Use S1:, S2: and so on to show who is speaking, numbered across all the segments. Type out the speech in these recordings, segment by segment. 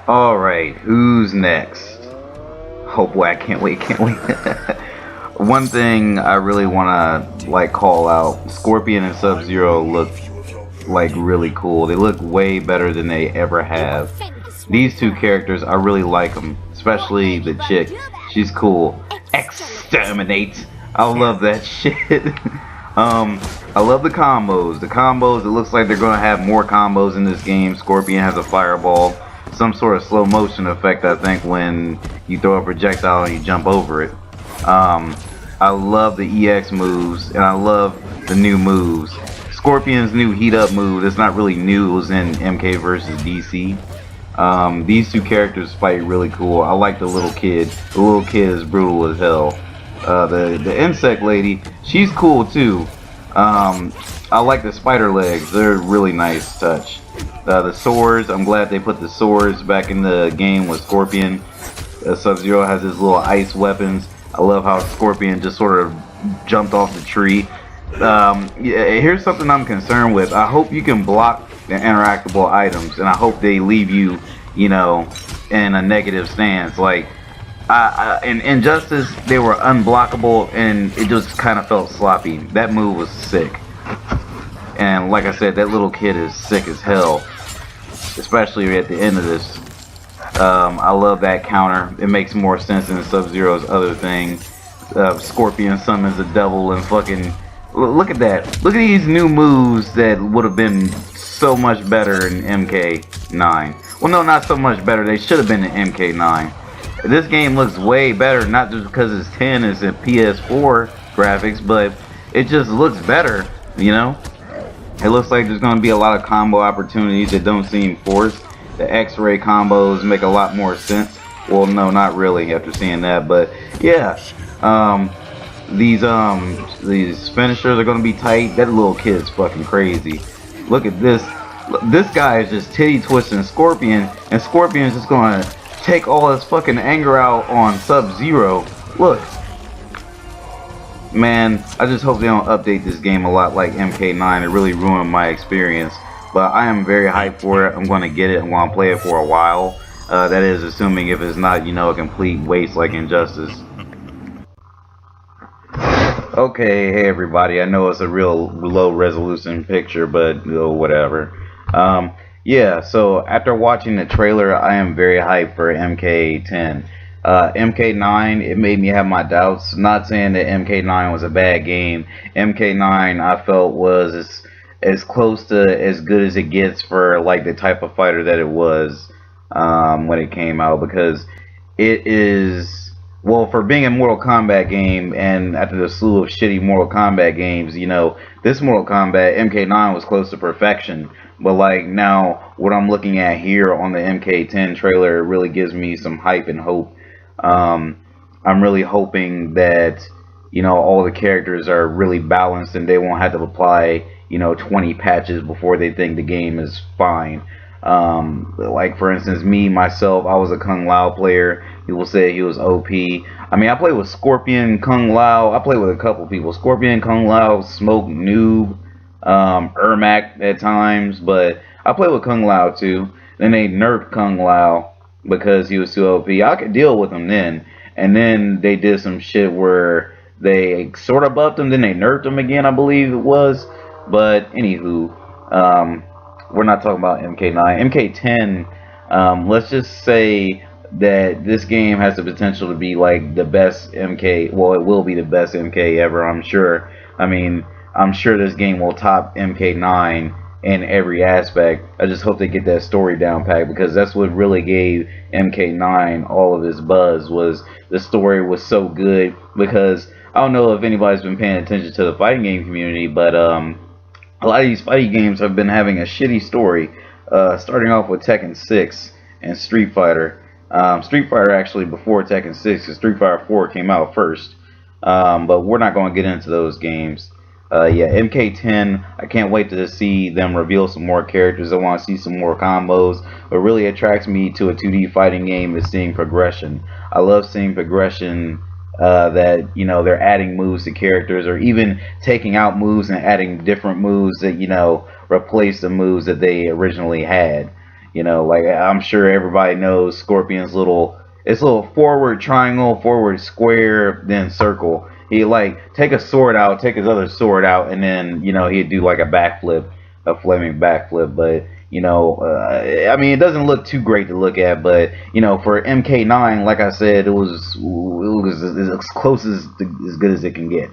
S1: Alright, who's next? Oh boy, I can't wait, can't wait. One thing I really want to like call out, Scorpion and Sub-Zero look like really cool. They look way better than they ever have. These two characters, I really like them, especially the chick. She's cool. Exterminate. I love that shit. I love the combos. The combos, it looks like they're going to have more combos in this game. Scorpion has a fireball. Some sort of slow motion effect, I think, when you throw a projectile and you jump over it. I love the EX moves, and I love the new moves. Scorpion's new heat up move, it's not really new, it was in MK versus DC. These two characters fight really cool. I like the little kid. The little kid is brutal as hell. The insect lady, she's cool too. I like the spider legs, they're really nice touch. The swords, I'm glad they put the swords back in the game with Scorpion. Sub-Zero has his little ice weapons. I love how Scorpion just sort of jumped off the tree. Yeah, here's something I'm concerned with. I hope you can block the interactable items, and I hope they leave you, you know, in a negative stance. Like, in Injustice, they were unblockable, and it just kind of felt sloppy. That move was sick. And like I said, that little kid is sick as hell, especially at the end of this. I love that counter. It makes more sense than Sub-Zero's other thing. Scorpion summons a devil and fucking... Look at that. Look at these new moves that would have been so much better in MK9. Well, no, not so much better. They should have been in MK9. This game looks way better, not just because it's 10, it's in PS4 graphics, but it just looks better, you know? It looks like there's going to be a lot of combo opportunities that don't seem forced. The X-ray combos make a lot more sense. Well, no, not really after seeing that, but yeah. These finishers are going to be tight. That little kid's fucking crazy. Look at this. This guy is just titty twisting Scorpion, and Scorpion's just going to take all his fucking anger out on Sub-Zero. Look. Man, I just hope they don't update this game a lot like MK9. It really ruined my experience. But I am very hyped for it. I'm going to get it. I'm going to play it for a while. That is assuming if it's not, you know, a complete waste like Injustice. Okay, hey everybody. I know it's a real low resolution picture, but whatever. Yeah, so after watching the trailer, I am very hyped for MK10. MK9, it made me have my doubts. Not saying that MK9 was a bad game. MK9 I felt was as close to as good as it gets for like the type of fighter that it was when it came out, because it is, well, for being a Mortal Kombat game, and after the slew of shitty Mortal Kombat games, you know, this Mortal Kombat MK9 was close to perfection. But like now, what I'm looking at here on the MK10 trailer really gives me some hype and hope. I'm really hoping that, you know, all the characters are really balanced and they won't have to apply, you know, 20 patches before they think the game is fine. Like for instance, myself, I was a Kung Lao player. People say he was OP. I mean, I played with Scorpion, Kung Lao. I played with a couple people. Scorpion, Kung Lao, Smoke, Noob, Ermac at times, but I played with Kung Lao too. Then they nerfed Kung Lao because he was too OP. I could deal with him then, and then they did some shit where they sort of buffed him, then they nerfed him again, I believe it was. But anywho, we're not talking about MK9. MK10, let's just say that this game has the potential to be like the best MK. Well, it will be the best MK ever, I'm sure. I mean, I'm sure this game will top MK9 in every aspect. I just hope they get that story down pat, because that's what really gave MK9 all of its buzz, was the story was so good. Because I don't know if anybody's been paying attention to the fighting game community, but a lot of these fighting games have been having a shitty story, starting off with Tekken 6 and Street Fighter. Street Fighter actually before Tekken 6, because Street Fighter 4 came out first. But we're not going to get into those games. Yeah, MK10, I can't wait to see them reveal some more characters. I want to see some more combos. What really attracts me to a 2D fighting game is seeing progression. I love seeing progression, that, you know, they're adding moves to characters, or even taking out moves and adding different moves that, you know, replace the moves that they originally had. You know, like I'm sure everybody knows Scorpion's little forward triangle, forward square, then circle. He like take a sword out, take his other sword out, and then he'd do like a backflip, a flaming backflip. But I mean, it doesn't look too great to look at. But for MK9, like I said, it was as close as good as it can get.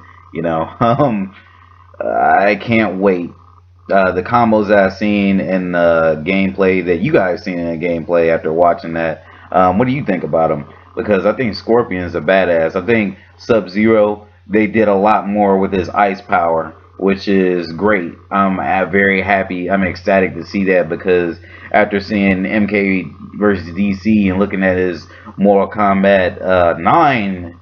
S1: I can't wait. The combos that I've seen in gameplay that you guys seen in the gameplay after watching that. What do you think about them? Because I think Scorpion's a badass. I think Sub-Zero, they did a lot more with his ice power, which is great. I'm very happy. I'm ecstatic to see that because after seeing MK versus DC and looking at his Mortal Kombat 9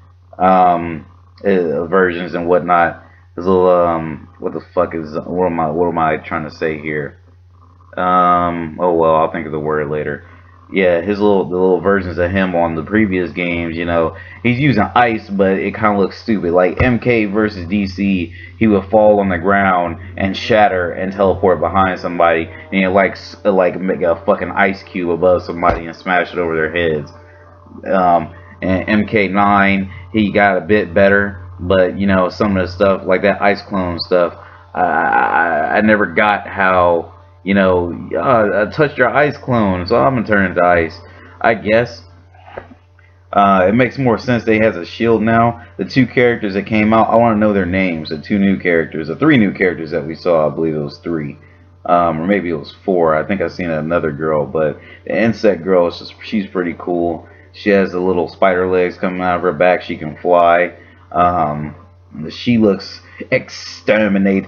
S1: versions and whatnot, his little what the fuck is what am I trying to say here? Oh well, I'll think of the word later. Yeah, the little versions of him on the previous games, he's using ice, but it kind of looks stupid. Like MK versus DC, he would fall on the ground and shatter and teleport behind somebody, and he like make a fucking ice cube above somebody and smash it over their heads. And MK9, he got a bit better, but some of the stuff like that ice clone stuff, I never got how. I touched your ice clone, so I'm gonna turn into ice. I guess it makes more sense that he has a shield now. The two characters that came out, I want to know their names. The two new characters, the three new characters that we saw, I believe it was three, or maybe it was four. I think I've seen another girl, but the insect girl she's pretty cool. She has the little spider legs coming out of her back. She can fly. She looks exterminate.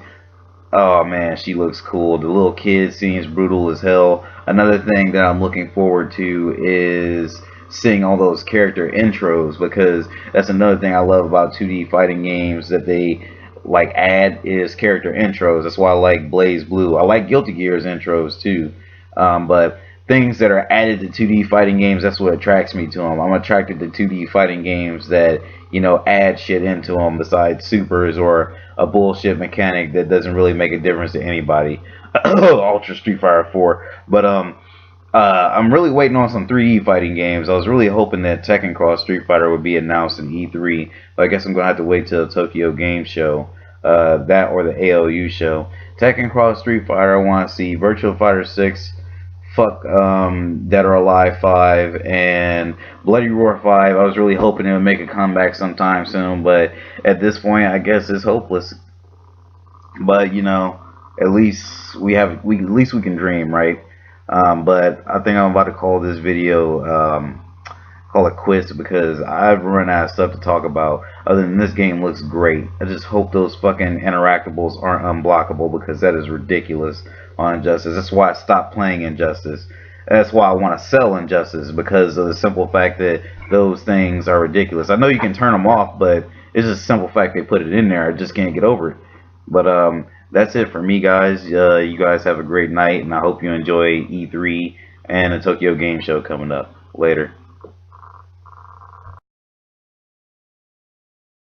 S1: Oh man, she looks cool. The little kid seems brutal as hell. Another thing that I'm looking forward to is seeing all those character intros, because that's another thing I love about 2D fighting games that they like add is character intros. That's why I like Blaze Blue. I like Guilty Gear's intros too. But things that are added to 2D fighting games, that's what attracts me to them. I'm attracted to 2D fighting games that add shit into them besides supers or a bullshit mechanic that doesn't really make a difference to anybody. Ultra Street Fighter 4. But I'm really waiting on some 3D fighting games. I was really hoping that Tekken Cross Street Fighter would be announced in E3, but I guess I'm gonna have to wait till the Tokyo Game Show, that or the ALU show. Tekken Cross Street Fighter, I want to see. Virtua Fighter 6. Fuck Dead or Alive 5 and Bloody Roar 5. I was really hoping it would make a comeback sometime soon, but at this point I guess it's hopeless. But at least we can dream, right? But I think I'm about to call this video call it quits because I've run out of stuff to talk about. Other than this game looks great. I just hope those fucking interactables aren't unblockable, because that is ridiculous on Injustice. That's why I stopped playing Injustice. That's why I want to sell Injustice, because of the simple fact that those things are ridiculous. I know you can turn them off, but it's just a simple fact they put it in there. I just can't get over it. But that's it for me, guys. You guys have a great night, and I hope you enjoy E3 and the Tokyo Game Show coming up. Later.